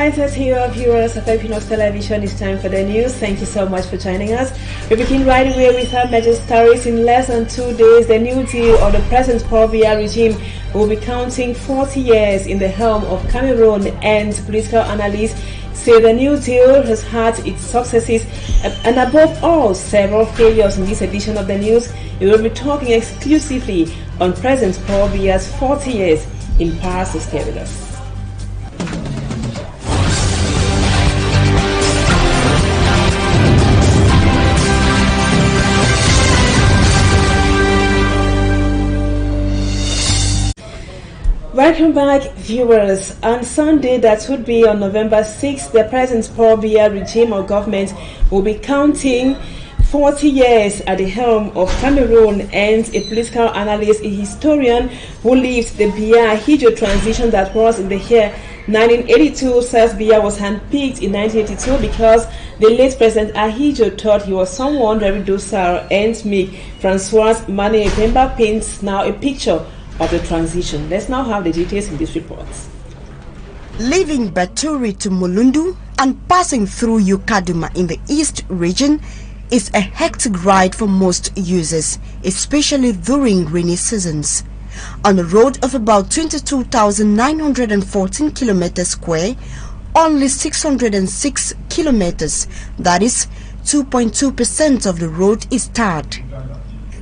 Alright, so here are viewers of Equinoxe Television. It's time for the news. Thank you so much for joining us. We begin right away with our major stories. In less than 2 days, the new deal of the President Paul Biya regime will be counting 40 years in the helm of Cameroon, and political analysts say the new deal has had its successes and above all several failures. In this edition of the news, we will be talking exclusively on President Paul Biya's 40 years in power. So stay with us. Welcome back, viewers. On Sunday, that would be on November 6th, the President Paul Biya regime or government will be counting 40 years at the helm of Cameroon, and a political analyst, a historian who lived the Biya-Ahijo transition that was in the year 1982 says Biya was handpicked in 1982 because the late President Ahijo thought he was someone very docile and meek. Francois Mane Pemba paints now a picture of the transition. Let's now have the details in this report. Leaving Baturi to Mulundu and passing through Yukaduma in the East region is a hectic ride for most users, especially during rainy seasons. On a road of about 22,914 kilometers square, only 606 kilometers, that is 2.2% of the road is tarred.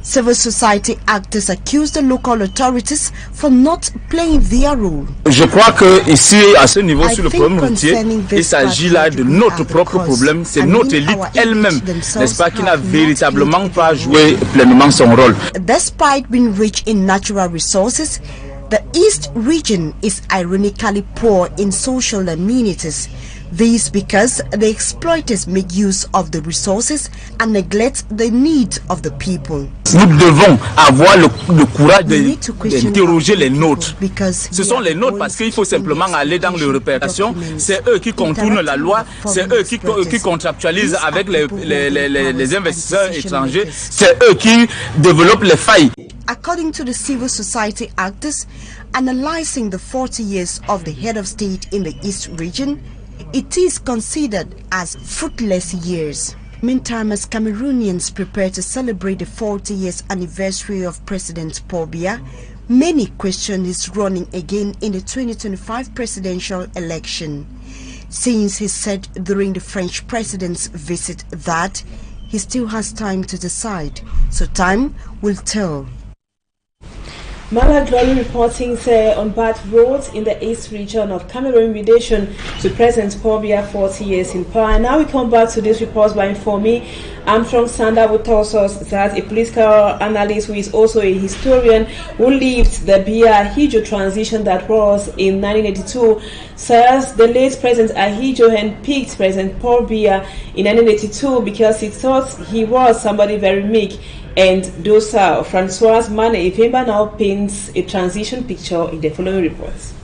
Civil society actors accuse the local authorities for not playing their role. Je crois que ici, à ce niveau, sur le problème routier, il s'agit là de notre propre problème. C'est notre élite elle-même, n'est-ce pas, qui n'a véritablement pas joué pleinement son rôle. Despite being rich in natural resources, the East region is ironically poor in social amenities. This because the exploiters make use of the resources and neglect the needs of the people. Nous devons avoir le courage d'interroger les nôtres. Ce sont les nôtres parce qu'il faut simplement aller dans les réparations. C'est eux qui contournent la loi, c'est eux qui contractualisent avec les investisseurs étrangers, c'est eux qui développent les failles. According to the civil society actors analyzing the 40 years of the head of state in the East region, it is considered as fruitless years. Meantime, as Cameroonians prepare to celebrate the 40 years anniversary of President Paul Biya, many question his running again in the 2025 presidential election, since he said during the French president's visit that he still has time to decide, so time will tell. Mala Glory reporting on bad roads in the East region of Cameroon in relation to President Paul Biya 40 years in power. And now we come back to this report by Informe. Armstrong Sander who tells us that a political analyst who is also a historian who lived the Biya-Ahijo transition that was in 1982 says the late President Ahijo handpicked President Paul Biya in 1982 because he thought he was somebody very meek and docile. Francois Mane Pemba now paints a transition picture in the following reports.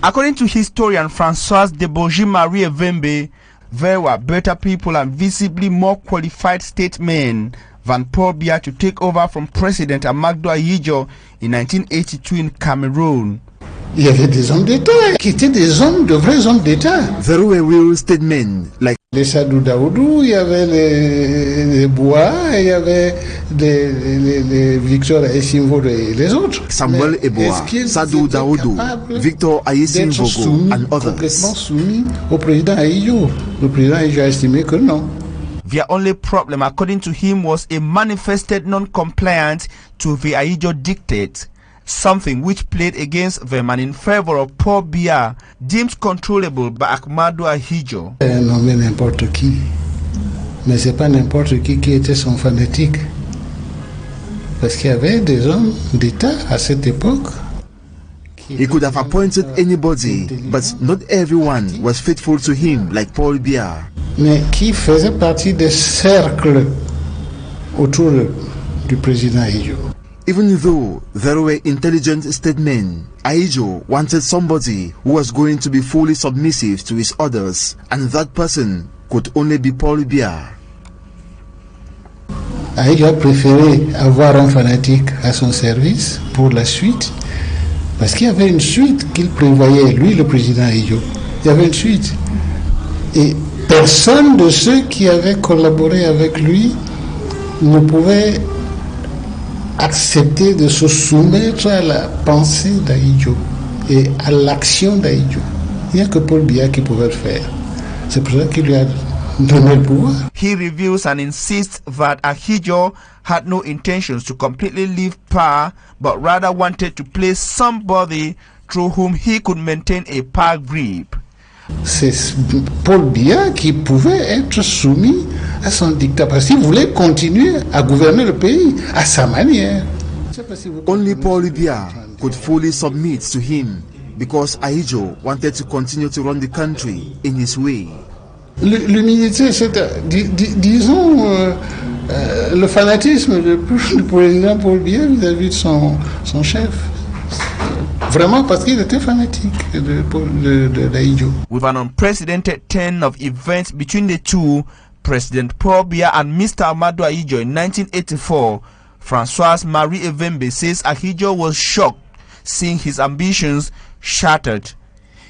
According to historian Francois de Marie Vembe, there were better people and visibly more qualified statesmen than Paul Biya to take over from President Amadou Ahijo in 1982 in Cameroon. Il y avait des hommes d'État qui étaient des hommes, de vrais hommes d'État. There were real statesmen like les Sadou Daoudou, il y avait les Bois, il y avait les Victor Ayesimvogo et les autres. Samuel Eboa, Sadou Daoudou, Victor Ayesimvogo and others. Complètement soumis au président Ahijo. Le président Ahijo a estimé que non. Their only problem, according to him, was a manifested non-compliance to the Ahijo dictate, something which played against them and in favor of Paul Biya, deemed controllable by Amadou Ahijo. Nommé n'importe qui, mais c'est pas n'importe qui était son fanatique, parce qu'il y avait des hommes d'État à cette époque. He could have appointed anybody, but not everyone was faithful to him like Paul Biya. Mais qui faisait partie des cercles autour du président Ahijo. Even though there were intelligent statesmen, Ahijo wanted somebody who was going to be fully submissive to his orders, and that person could only be Paul Biya. Ahijo a préféré avoir un fanatique à son service pour la suite, parce qu'il y avait une suite qu'il prévoyait, lui, le président Ahijo. il y avait une fuite. Et personne de ceux qui avaient collaboré avec lui ne pouvait accepter de se soumettre à la pensée d'Ahidjo et à l'action d'Ahidjo. Il n'y a que Paul Biya qui pouvait le faire. C'est pour ça qu'il lui a donné le pouvoir. He reveals and insists that Ahidjo had no intentions to completely leave power, but rather wanted to place somebody through whom he could maintain a power grip. C'est Paul Biya qui pouvait être soumis à son dictat parce qu'il voulait continuer à gouverner le pays à sa manière. Only Paul Biya could fully submit to him because Ahidjo wanted to continue to run the country in his way. L'humilité, c'est, disons, le fanatisme du président Paul Biya vis-à-vis de son chef. Vraiment parce qu'il était fanatique d'Ahidjo. With an unprecedented turn of events between the two, President Paul Biya and Mr. Amadou Ahidjo in 1984, Françoise Marie Evembe says Ahidjo was shocked seeing his ambitions shattered.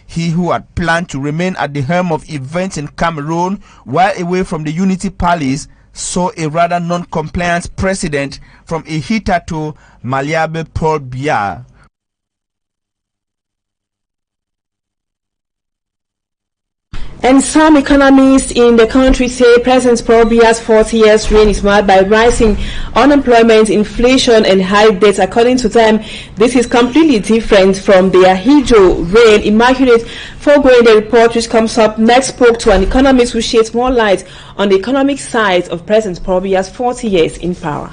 He who had planned to remain at the helm of events in Cameroon while away from the Unity Palace saw a rather non-compliant president from a hitherto malleable Paul Biya. And some economists in the country say President Paul Biya's 40 years reign is marked by rising unemployment, inflation, and high debt. According to them, this is completely different from the Ahidjo reign. Immaculate Foregoing, the report which comes up next, spoke to an economist who sheds more light on the economic side of President Paul Biya's 40 years in power.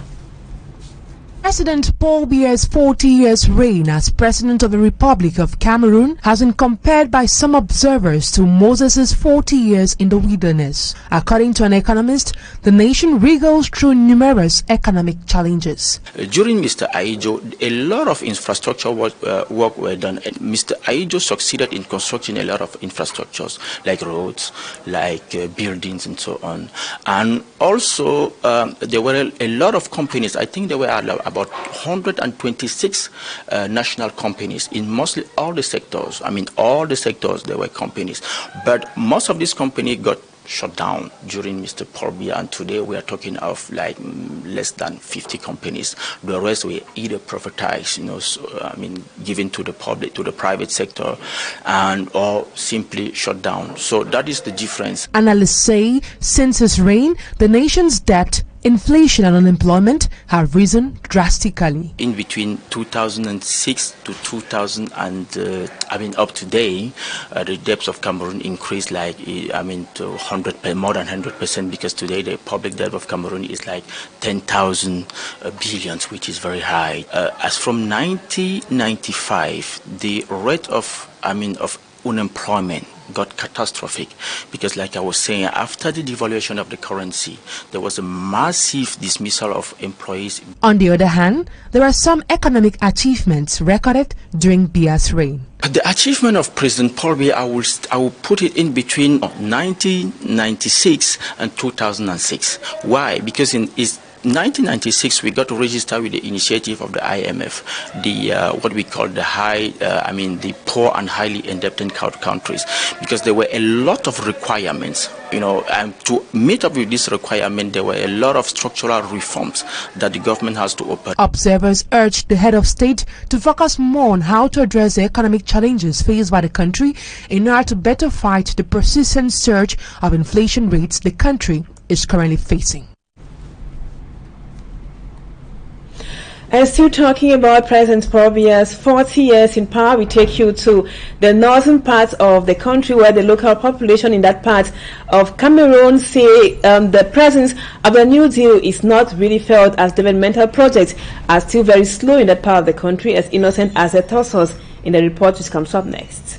President Paul Biya's 40 years reign as President of the Republic of Cameroon has been compared by some observers to Moses' 40 years in the wilderness. According to an economist, the nation wriggles through numerous economic challenges. During Mr. Ahidjo, a lot of infrastructure work were done, and Mr. Ahidjo succeeded in constructing a lot of infrastructures like roads, like buildings and so on. And also there were a lot of companies. I think there were about 126 national companies in mostly all the sectors. I mean, all the sectors there were companies, but most of these companies got shut down during Mr. Paul Biya, and today we are talking of like less than 50 companies. The rest were either privatized, given to the public, to the private sector, and or simply shut down. So that is the difference. Analysts say since his reign, the nation's debt, inflation and unemployment have risen drastically. In between 2006 to 2000 and up to today, the debts of Cameroon increased like to more than 100%, because today the public debt of Cameroon is like 10,000 billions, which is very high. As from 1995, the rate of unemployment got catastrophic, because like I was saying, after the devaluation of the currency, there was a massive dismissal of employees. On the other hand, there are some economic achievements recorded during Biya's reign. The achievement of President Paul Biya, I will put it in between 1996 and 2006. Why? Because in 1996, we got to register with the initiative of the IMF, what we call the poor and highly indebted countries, because there were a lot of requirements, and to meet up with this requirement, there were a lot of structural reforms that the government has to open. Observers urged the head of state to focus more on how to address the economic challenges faced by the country in order to better fight the persistent surge of inflation rates the country is currently facing. And still talking about President Paul Biya's 40 years in power, we take you to the northern part of the country, where the local population in that part of Cameroon say the presence of the New Deal is not really felt, as developmental projects are still very slow in that part of the country, as innocent as it tells us in the report which comes up next.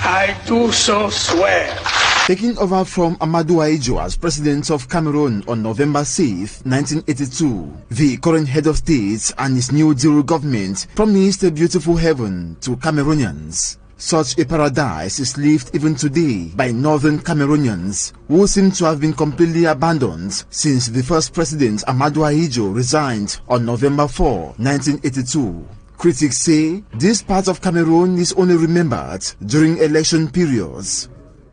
I do so swear. Taking over from Amadou Ahidjo as president of Cameroon on November 6, 1982, the current head of state and his New Deal government promised a beautiful heaven to Cameroonians. Such a paradise is lived even today by northern Cameroonians, who seem to have been completely abandoned since the first president Amadou Ahidjo resigned on November 4, 1982. Critics say this part of Cameroon is only remembered during election periods.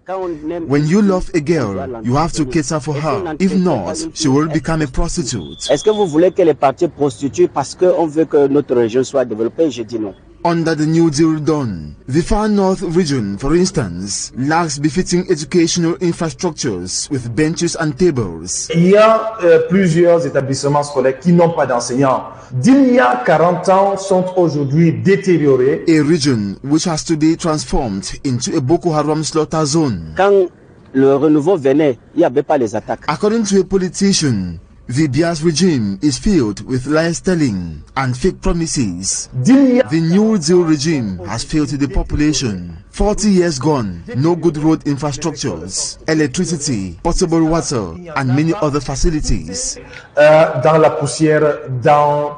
When you love a girl, you have to cater for her. If not, she will become a prostitute. Est-ce que vous voulez que les partis prostituent parce qu'on veut que notre région soit développée? Je dis non. Under the New Deal done, the Far North region, for instance, lacks befitting educational infrastructures with benches and tables. Il y a plusieurs établissements scolaires qui n'ont pas d'enseignants. D'il y a 40 ans sont aujourd'hui détériorés. A region which has today transformed into a Boko Haram slaughter zone. Quand le renouveau venait, il n'y avait pas les attaques. According to a politician, the Bia's regime is filled with lies telling and fake promises. The New Deal regime has failed the population. 40 years gone, no good road infrastructures, electricity, potable water, and many other facilities. Dans la poussière, dans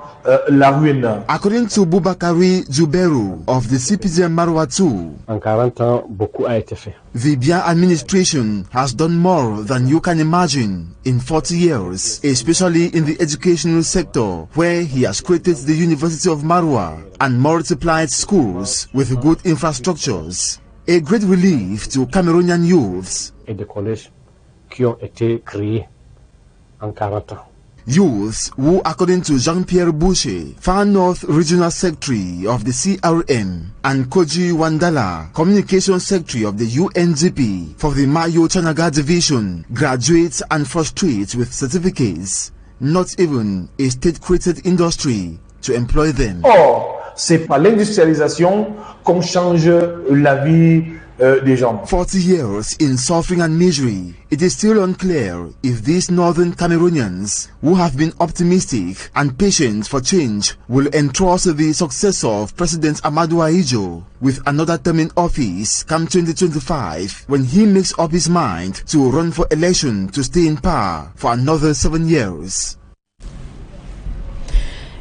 la ruine. According to Boubakari Djouberou of the CPDM Maroua 2, en 40 ans, beaucoup a été fait. The Bia administration has done more than you can imagine in 40 years, especially in the educational sector, where he has created the University of Maroua and multiplied schools with good infrastructures. A great relief to Cameroonian youths. Et des collèges qui ont été créés en 40 ans. Youths who, according to Jean-Pierre Boucher, Far North Regional Secretary of the CRM, and Koji Wandala, Communication Secretary of the UNDP for the Mayo Chanaga Division, graduates and frustrates with certificates, not even a state-created industry to employ them. Or, c'est par l'industrialisation qu'on change la vie des gens. 40 years in suffering and misery, it is still unclear if these northern Cameroonians, who have been optimistic and patient for change, will entrust the successor of President Amadou Ahidjo with another term in office come 2025, when he makes up his mind to run for election to stay in power for another 7 years.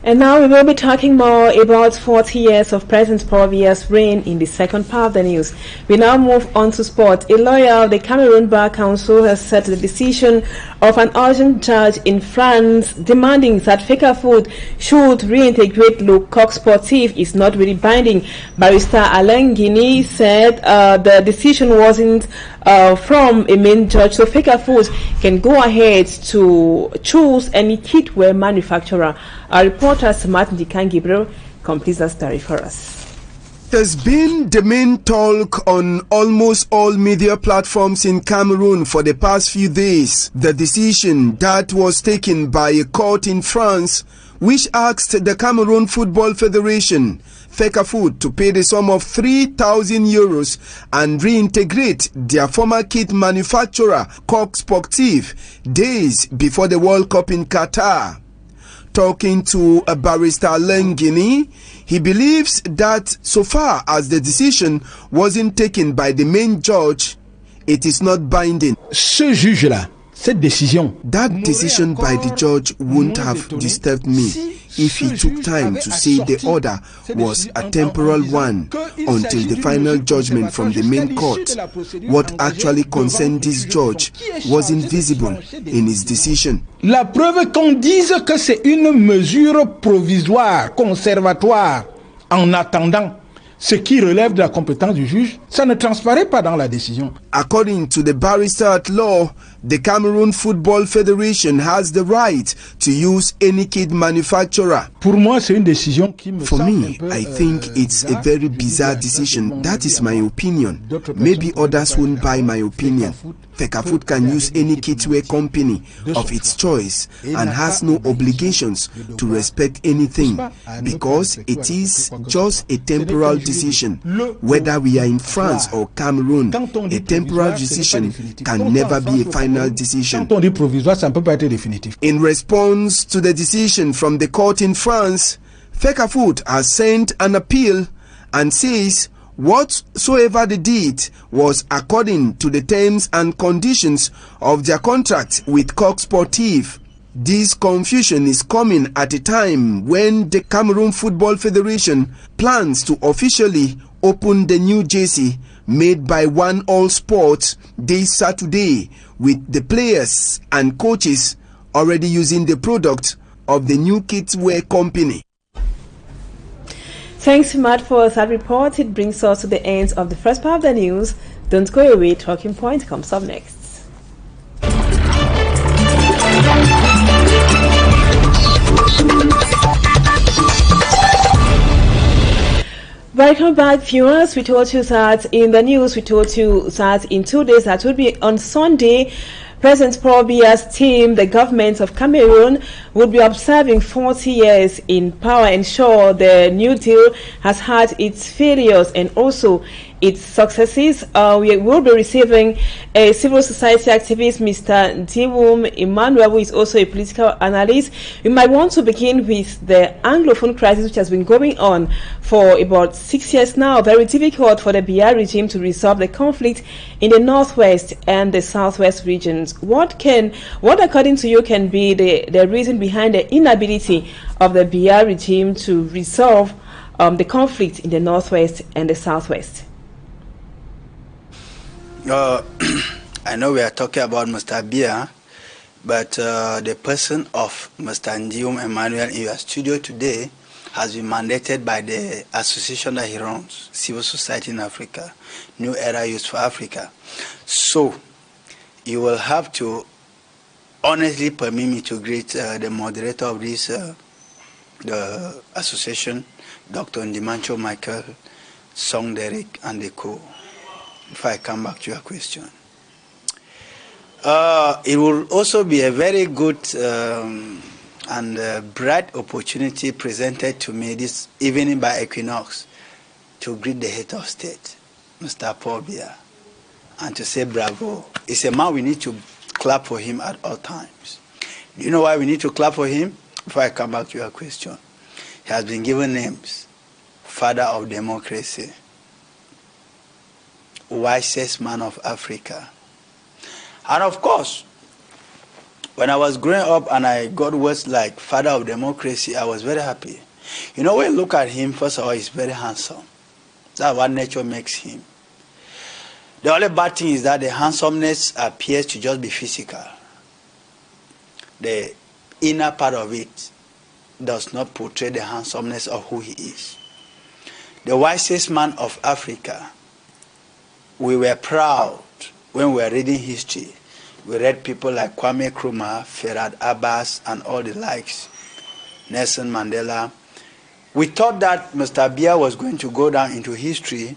And now we will be talking more about 40 years of President Paul Bia's reign in the second part of the news. We now move on to sport. A lawyer of the Cameroon Bar Council has said the decision of an urgent judge in France demanding that Fecafoot should reintegrate Le Coq Sportif is not really binding. Barrister Alain Guinea said the decision wasn't from a main judge, so Fecafoot can go ahead to choose any kitwear manufacturer. Our reporter Martin Dikan Gabriel completes that story for us. It has been the main talk on almost all media platforms in Cameroon for the past few days. The decision that was taken by a court in France, which asked the Cameroon Football Federation, Fecafoot, to pay the sum of 3,000 euros and reintegrate their former kit manufacturer, Coq Sportif, days before the World Cup in Qatar. Talking to a barrister Lengini, he believes that so far as the decision wasn't taken by the main judge, it is not binding. Ce juge-là, cette décision, that decision by the judge wouldn't have disturbed me if he took time to say the order was a temporal one until the final judgment from the main court. What actually concerned this judge wasn't visible in his decision. La preuve qu'on dise que c'est une mesure provisoire, conservatoire, en attendant ce qui relève de la compétence du juge, ça ne transparaît pas dans la décision. According to the barrister at law, the Cameroon Football Federation has the right to use any kit manufacturer. Pour moi, c'est une décision qui me For me, I think it's a very bizarre decision. That is my opinion. Maybe others won't buy my opinion. Fecafoot can use any kitwear company of its choice and has no obligations to respect anything because it is just a temporal decision. Whether we are in France or Cameroon, a temporal decision can never be a final decision. In response to the decision from the court in France, Fecafoot has sent an appeal and says whatsoever they did was according to the terms and conditions of their contract with Coq Sportif. This confusion is coming at a time when the Cameroon Football Federation plans to officially open the new jersey made by One All Sports this Saturday, with the players and coaches already using the product of the new kitwear company. Thanks, Matt, for that report. It brings us to the end of the first part of the news. Don't go away. Talking Point comes up next. Welcome back, viewers. We told you that in the news, we told you that in 2 days, that would be on Sunday, President Paul Biya's team, the government of Cameroon, would be observing 40 years in power. Ensure the New Deal has had its failures and also its successes. We will be receiving a civil society activist, Mr. Diwum Emmanuel, who is also a political analyst. We might want to begin with the Anglophone crisis, which has been going on for about 6 years now. Very difficult for the Biya regime to resolve the conflict in the northwest and the southwest regions. What according to you, can be the reason behind the inability of the Biya regime to resolve the conflict in the northwest and the southwest? I know we are talking about Mr. Biya, but the person of Mr. Ndium Emmanuel in your studio today has been mandated by the association that he runs, Civil Society in Africa, New Era Youth for Africa. So you will have to honestly permit me to greet the moderator of this the association, Dr. Ndimancho Michael, Song Derek, and the co. If I come back to your question. It will also be a very good and bright opportunity presented to me this evening by Equinoxe to greet the head of state, Mr. Paul Biya, and to say bravo. It's a man we need to clap for him at all times. Do you know why we need to clap for him? Before I come back to your question. He has been given names: Father of Democracy, wisest man of Africa. And of course, when I was growing up and I got words like Father of Democracy, I was very happy. You know, when you look at him, first of all, he's very handsome. That's what nature makes him. The only bad thing is that the handsomeness appears to just be physical. The inner part of it does not portray the handsomeness of who he is. The wisest man of Africa. We were proud when we were reading history. We read people like Kwame Nkrumah, Farad Abbas, and all the likes, Nelson Mandela. We thought that Mr. Biya was going to go down into history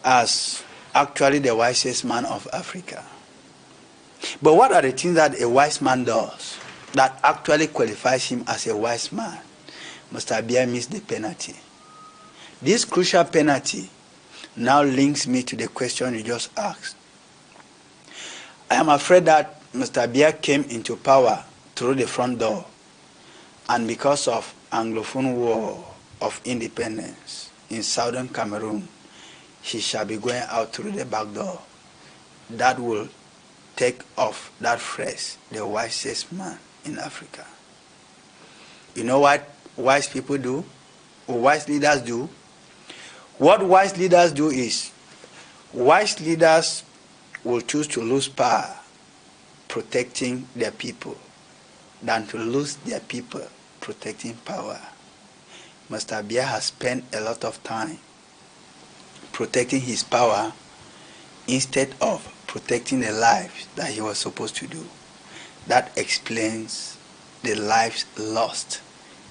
as actually the wisest man of Africa. But what are the things that a wise man does that actually qualifies him as a wise man? Mr. Biya missed the penalty. This crucial penalty now links me to the question you just asked. I am afraid that Mr. Biya came into power through the front door, and because of Anglophone war of independence in southern Cameroon, he shall be going out through the back door. That will take off that phrase, the wisest man in Africa. You know what wise people do? Or wise leaders do? What wise leaders do is, wise leaders will choose to lose power protecting their people than to lose their people protecting power. Mr. Biya has spent a lot of time protecting his power instead of protecting the lives that he was supposed to do. That explains the lives lost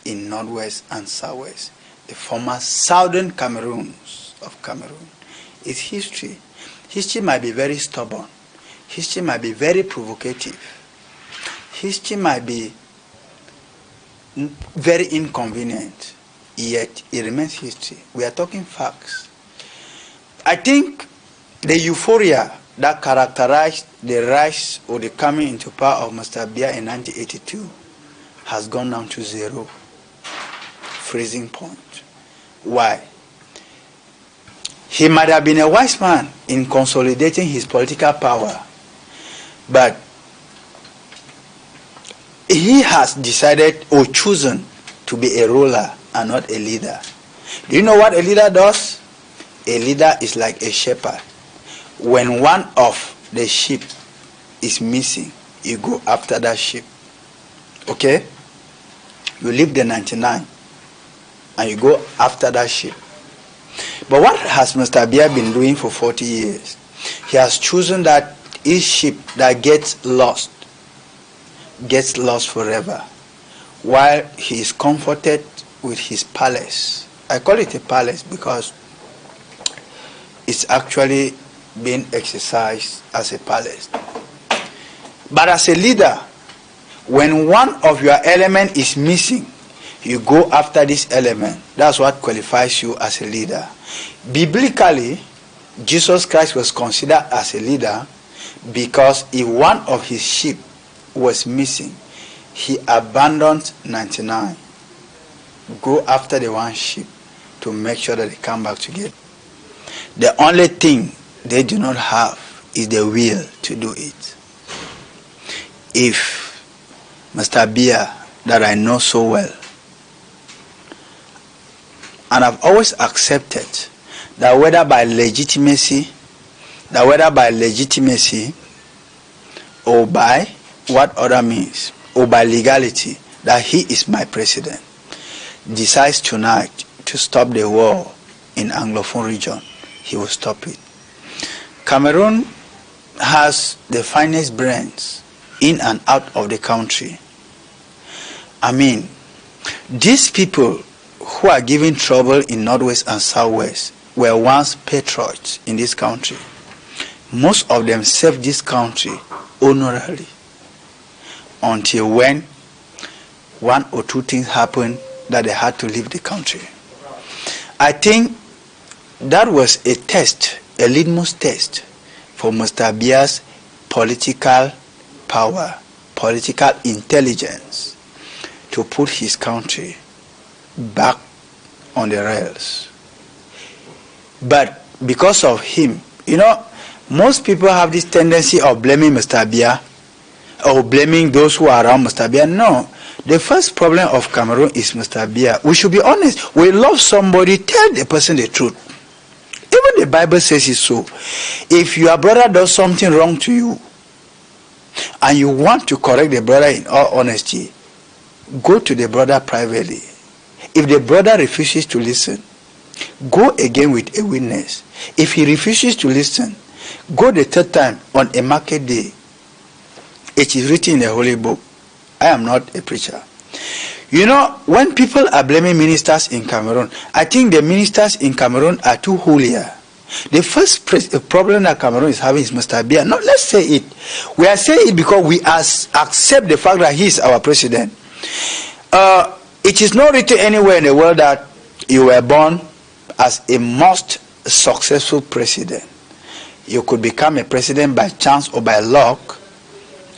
in Northwest and Southwest. The former southern Cameroons of Cameroon. It's history. History might be very stubborn. History might be very provocative. History might be very inconvenient, yet it remains history. We are talking facts. I think the euphoria that characterized the rise or the coming into power of Mr. Biya in 1982 has gone down to zero. Freezing point. Why? He might have been a wise man in consolidating his political power, but he has decided or chosen to be a ruler and not a leader. Do you know what a leader does? A leader is like a shepherd. When one of the sheep is missing, you go after that sheep. Okay? You leave the 99 and you go after that ship. But what has Mr. Biya been doing for 40 years? He has chosen that each ship that gets lost forever, while he is comforted with his palace. I call it a palace because it's actually being exercised as a palace. But as a leader, when one of your element is missing, you go after this element. That's what qualifies you as a leader. Biblically, Jesus Christ was considered as a leader because if one of his sheep was missing, he abandoned 99. Go after the one sheep to make sure that they come back together. The only thing they do not have is the will to do it. If Mr. Biya, that I know so well, and I've always accepted that whether by legitimacy or by what other means, or by legality, that he is my president, decides tonight to stop the war in Anglophone region, he will stop it. Cameroon has the finest brains in and out of the country. I mean, these people who are giving trouble in Northwest and Southwest were once patriots in this country. Most of them served this country honorably until when one or two things happened that they had to leave the country. I think that was a test, a litmus test for Mr. Biya's political power, political intelligence to put his country back on the rails. But because of him, most people have this tendency of blaming Mr. Biya or blaming those who are around Mr. Biya. No. The first problem of Cameroon is Mr. Biya. We should be honest. We love somebody, tell the person the truth. Even the Bible says it so. If your brother does something wrong to you and you want to correct the brother in all honesty, go to the brother privately. If the brother refuses to listen, go again with a witness. If he refuses to listen, go the third time on a market day. It is written in the Holy Book. I am not a preacher. When people are blaming ministers in Cameroon, I think the ministers in Cameroon are too holier. The first problem that Cameroon is having is Mr. Biya. No, let's say it. We are saying it because we accept the fact that he is our president. It is not written anywhere in the world that you were born as a most successful president. You could become a president by chance or by luck,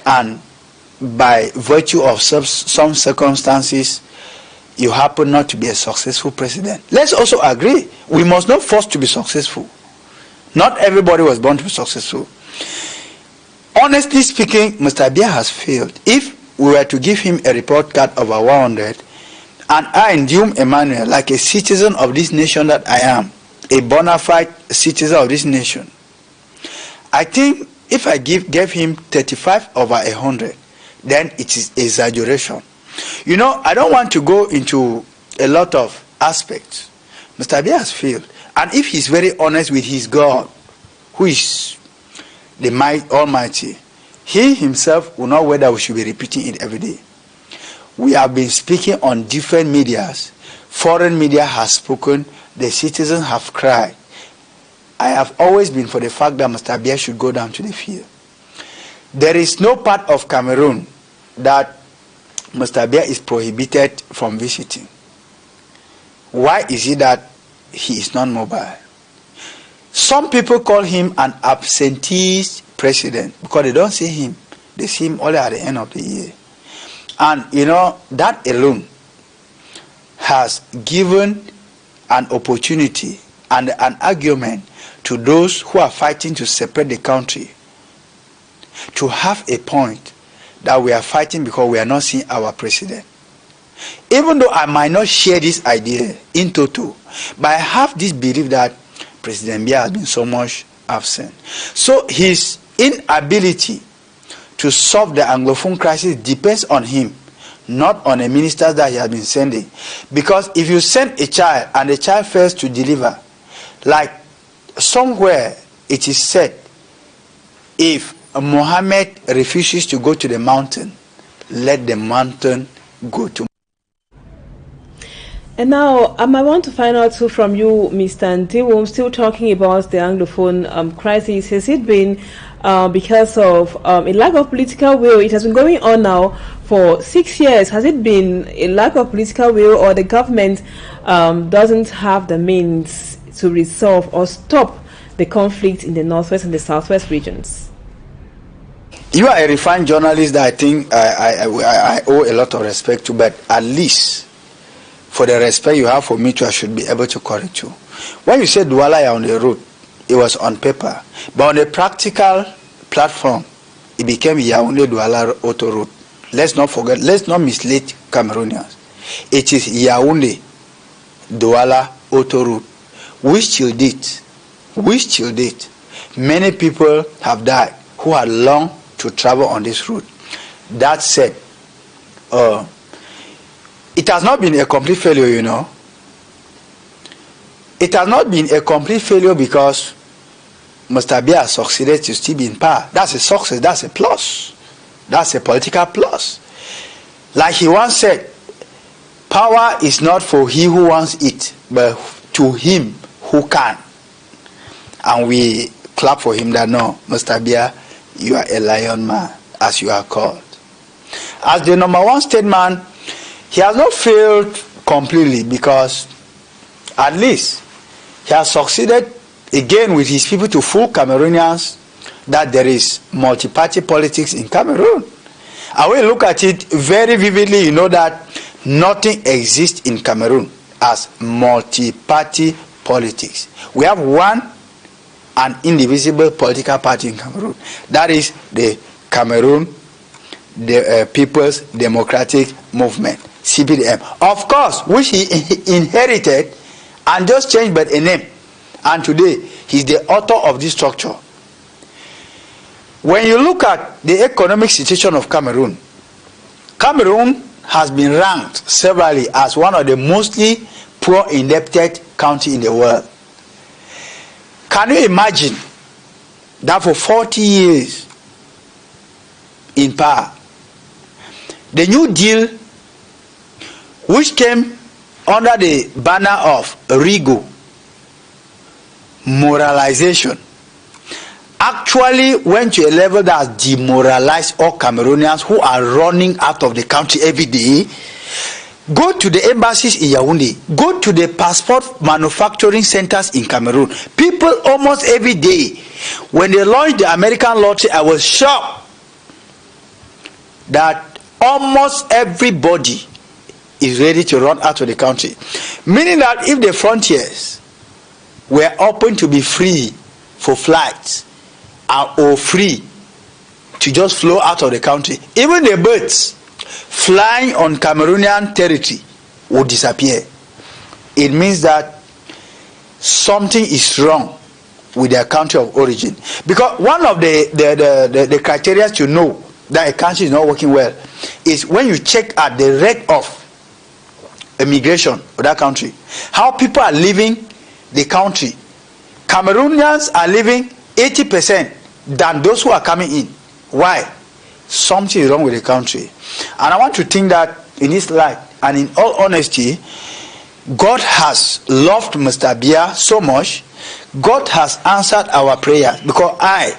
and by virtue of some circumstances, you happen not to be a successful president. Let's also agree, we must not force to be successful. Not everybody was born to be successful. Honestly speaking, Mr. Biya has failed. If we were to give him a report card over 100, and I, Ndium Emmanuel, like a citizen of this nation that I am, a bona fide citizen of this nation, I think if I gave him 35 over 100, then it is exaggeration. I don't want to go into a lot of aspects. Mr. Biya has failed. And if he's very honest with his God, who is the Almighty, he himself will know whether we should be repeating it every day. We have been speaking on different medias. Foreign media has spoken. The citizens have cried. I have always been for the fact that Mr. Biya should go down to the field. There is no part of Cameroon that Mr. Biya is prohibited from visiting. Why is it that he is not mobile? Some people call him an absentee president because they don't see him. They see him only at the end of the year. And that alone has given an opportunity and an argument to those who are fighting to separate the country to have a point that we are fighting because we are not seeing our president. Even though I might not share this idea in total, but I have this belief that President Biya has been so much absent. So his inability to solve the Anglophone crisis depends on him not on the ministers that he has been sending. Because if you send a child and the child fails to deliver, like somewhere it is said, if Muhammad refuses to go to the mountain, let the mountain go to. And now, I want to find out too from you, Mr. Ndiwum, still talking about the Anglophone crisis. Has it been because of a lack of political will? It has been going on now for 6 years. Has it been a lack of political will, or the government doesn't have the means to resolve or stop the conflict in the northwest and the southwest regions? You are a refined journalist that I think I owe a lot of respect to, but at least for the respect you have for me too, I should be able to correct you. When you said Douala on the road, it was on paper. But on a practical platform, it became Yaoundé Douala Auto Road. Let's not forget, let's not mislead Cameroonians. It is Yaoundé Douala Auto Road, which till date, many people have died who had long to travel on this route. That said, it has not been a complete failure, you know. It has not been a complete failure because Mr. Biya has succeeded to still be in power. That's a success, that's a plus. That's a political plus. Like he once said, power is not for he who wants it, but to him who can. And we clap for him that no, Mr. Biya, you are a lion man, as you are called. As the number one statesman, he has not failed completely because at least he has succeeded again with his people to fool Cameroonians that there is multi-party politics in Cameroon. And when you look at it very vividly, you know that nothing exists in Cameroon as multi-party politics. We have one and indivisible political party in Cameroon. That is the Cameroon People's Democratic Movement, CPDM. Of course, which he inherited and just changed but a name. And today, he's the author of this structure. When you look at the economic situation of Cameroon, Cameroon has been ranked severally as one of the mostly poor indebted countries in the world. Can you imagine that for 40 years in power, the New Deal, which came under the banner of Rigo, moralization, actually went to a level that has demoralized all Cameroonians who are running out of the country every day. Go to the embassies in Yaoundé. Go to the passport manufacturing centers in Cameroon. People almost every day. When they launched the American lottery, I was shocked that almost everybody is ready to run out of the country. Meaning that if the frontiers were open to be free for flights or free to just flow out of the country, even the birds flying on Cameroonian territory would disappear. It means that something is wrong with their country of origin. Because one of the criteria to know that a country is not working well is when you check at the rate of immigration of that country, how people are leaving the country. Cameroonians are leaving 80% than those who are coming in. Why? Something is wrong with the country. And I want to think that in this light and in all honesty, God has loved Mr. Biya so much. God has answered our prayers, because I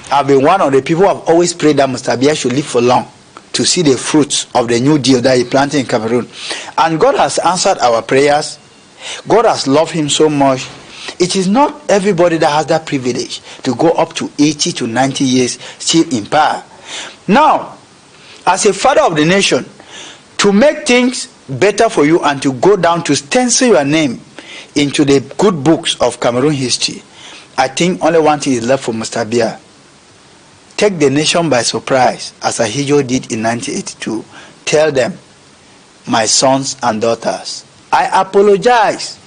have been one of the people who have always prayed that Mr. Biya should live for long to see the fruits of the New Deal that he planted in Cameroon. And God has answered our prayers. God has loved him so much. It is not everybody that has that privilege to go up to 80 to 90 years still in power. Now, as a father of the nation, to make things better for you and to go down to stencil your name into the good books of Cameroon history, I think only one thing is left for Mr. Biya. Take the nation by surprise, as Ahijo did in 1982. Tell them, my sons and daughters, I apologize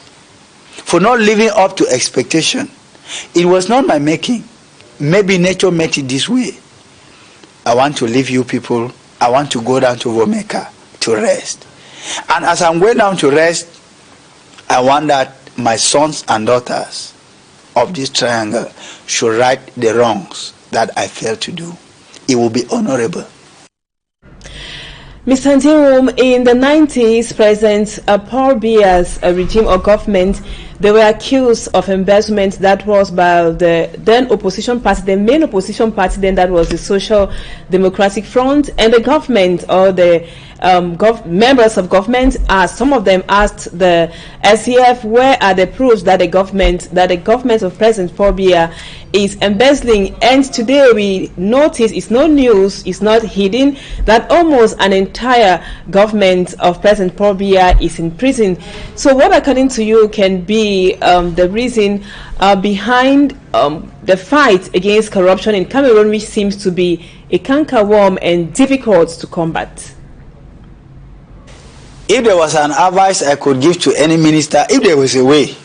for not living up to expectation. It was not my making. Maybe nature made it this way. I want to leave you people I want to go down to Womeka to rest. And as I'm going down to rest, I want that my sons and daughters of this triangle should right the wrongs that I failed to do. It will be honorable. Mr. Ntirum, in the 90s, President Paul Biya's regime or government, they were accused of embezzlement that was by the then opposition party, the main opposition party then, that was the Social Democratic Front, and the government or the members of government, some of them asked the SCF, where are the proofs that the government of President Paul Biya is embezzling? And today we notice, it's no news, it's not hidden, that almost an entire government of President Paul Biya is in prison. So what, according to you, can be the reason behind the fight against corruption in Cameroon, which seems to be a cankerworm and difficult to combat? If there was an advice I could give to any minister, if there was a way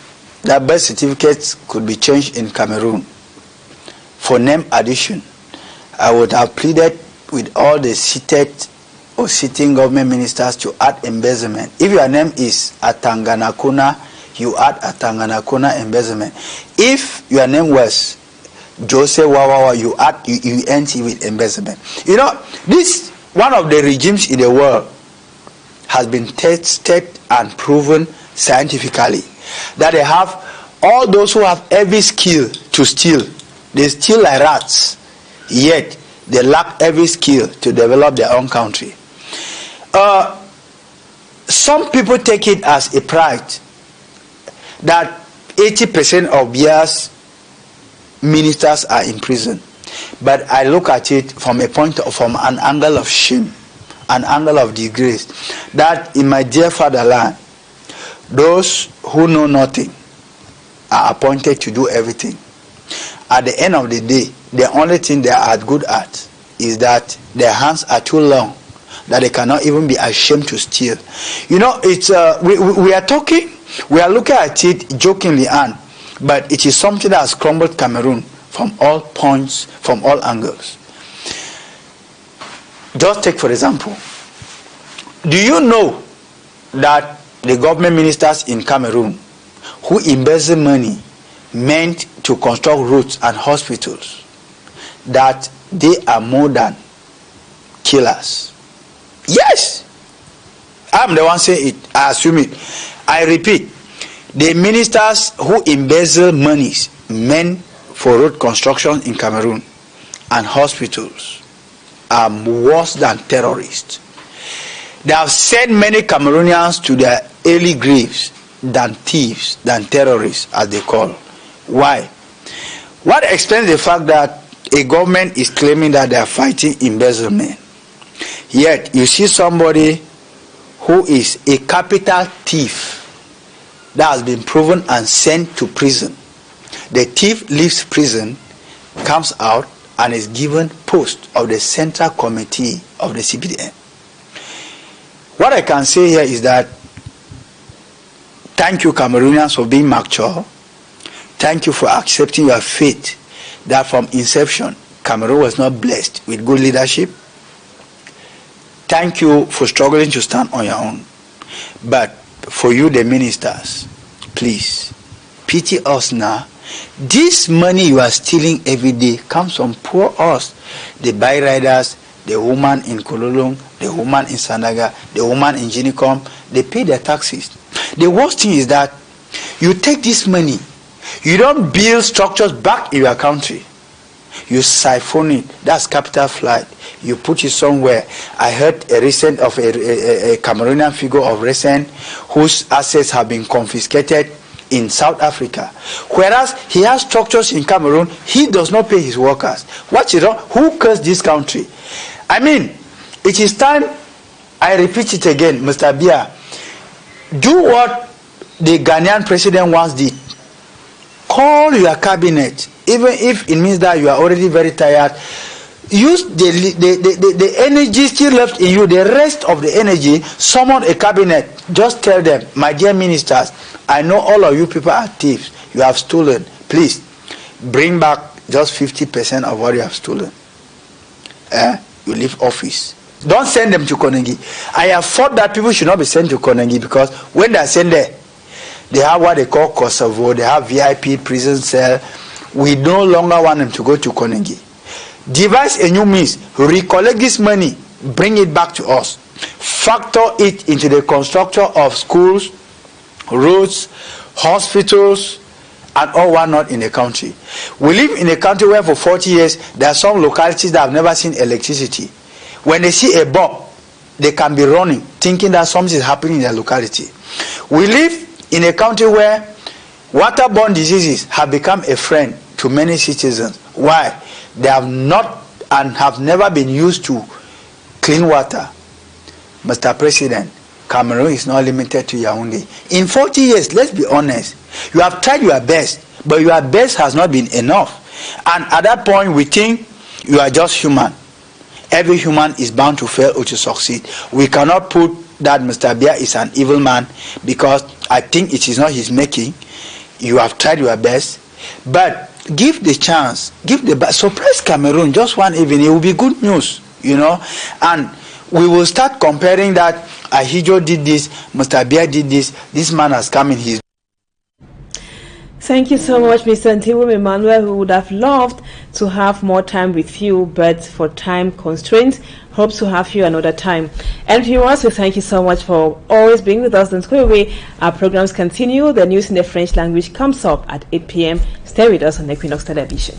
that birth certificates could be changed in Cameroon for name addition, I would have pleaded with all the seated or sitting government ministers to add embezzlement. If your name is Atanganakuna, you add Atanganakuna embezzlement. If your name was Jose Wawawa, you add you end with embezzlement. You know, this one of the regimes in the world has been tested and proven scientifically that they have all those who have every skill to steal. They steal like rats, yet they lack every skill to develop their own country. Some people take it as a pride that 80% of Biya's ministers are in prison, but I look at it from an angle of shame, an angle of disgrace, that in my dear fatherland, those who know nothing are appointed to do everything. At the end of the day, the only thing they are good at is that their hands are too long, that they cannot even be ashamed to steal. You know, it's we are looking at it jokingly, but it is something that has crumbled Cameroon from all points, from all angles. Just take for example, do you know that the government ministers in Cameroon who embezzle money meant to construct roads and hospitals, that they are more than killers? Yes, I'm the one saying it. I assume it. I repeat, the ministers who embezzle monies meant for road construction in Cameroon and hospitals are worse than terrorists. They have sent many Cameroonians to their early graves than thieves, than terrorists, as they call. Why? What explains the fact that a government is claiming that they are fighting embezzlement, yet you see somebody who is a capital thief that has been proven and sent to prison. The thief leaves prison, comes out, and is given post of the Central Committee of the CPDM. What I can say here is that thank you, Cameroonians, for being mature. Thank you for accepting your fate that from inception, Cameroon was not blessed with good leadership. Thank you for struggling to stand on your own. But for you, the ministers, please, pity us now. This money you are stealing every day comes from poor us, the byriders, the woman in Kololong, the woman in Sandaga, the woman in Ginikom. They pay their taxes. The worst thing is that you take this money, you don't build structures back in your country. You siphon it. That's capital flight. You put it somewhere. I heard a recent of a Cameroonian figure of recent whose assets have been confiscated in South Africa, whereas he has structures in Cameroon. He does not pay his workers. What is wrong? Who cursed this country? I mean, it is time. I repeat it again, Mr. Biya. Do what the Ghanaian president once did. Call your cabinet, even if it means that you are already very tired. Use the energy still left in you, the rest of the energy. Summon a cabinet. Just tell them, my dear ministers, I know all of you people are thieves. You have stolen. Please bring back just 50% of what you have stolen. You leave office. Don't send them to Konongi. I have thought that people should not be sent to Konongi because when they are sent there, they have what they call Kosovo, they have VIP prison cell. We no longer want them to go to Konongi. Devise a new means, recollect this money, bring it back to us. Factor it into the construction of schools, roads, hospitals, and all whatnot in the country. We live in a country where for 40 years, there are some localities that have never seen electricity. When they see a bomb, they can be running, thinking that something is happening in their locality. We live in a country where waterborne diseases have become a friend to many citizens. Why? They have not and have never been used to clean water. Mr. President, Cameroon is not limited to Yaoundé. In 40 years, let's be honest, you have tried your best, but your best has not been enough. And at that point, we think you are just human. Every human is bound to fail or to succeed. We cannot put that Mr. Biya is an evil man because I think it is not his making. You have tried your best, but give the chance, surprise Cameroon just one evening. It will be good news, you know, and we will start comparing that Ahijo did this, Mr. Biya did this man has come in his. Thank you so much, Mr. Ntiwum Emmanuel. We would have loved to have more time with you, but for time constraints, hope to have you another time. And viewers, we thank you so much for always being with us. Don't go away. Our programs continue. The news in the French language comes up at 8 p.m. Stay with us on Equinoxe Television.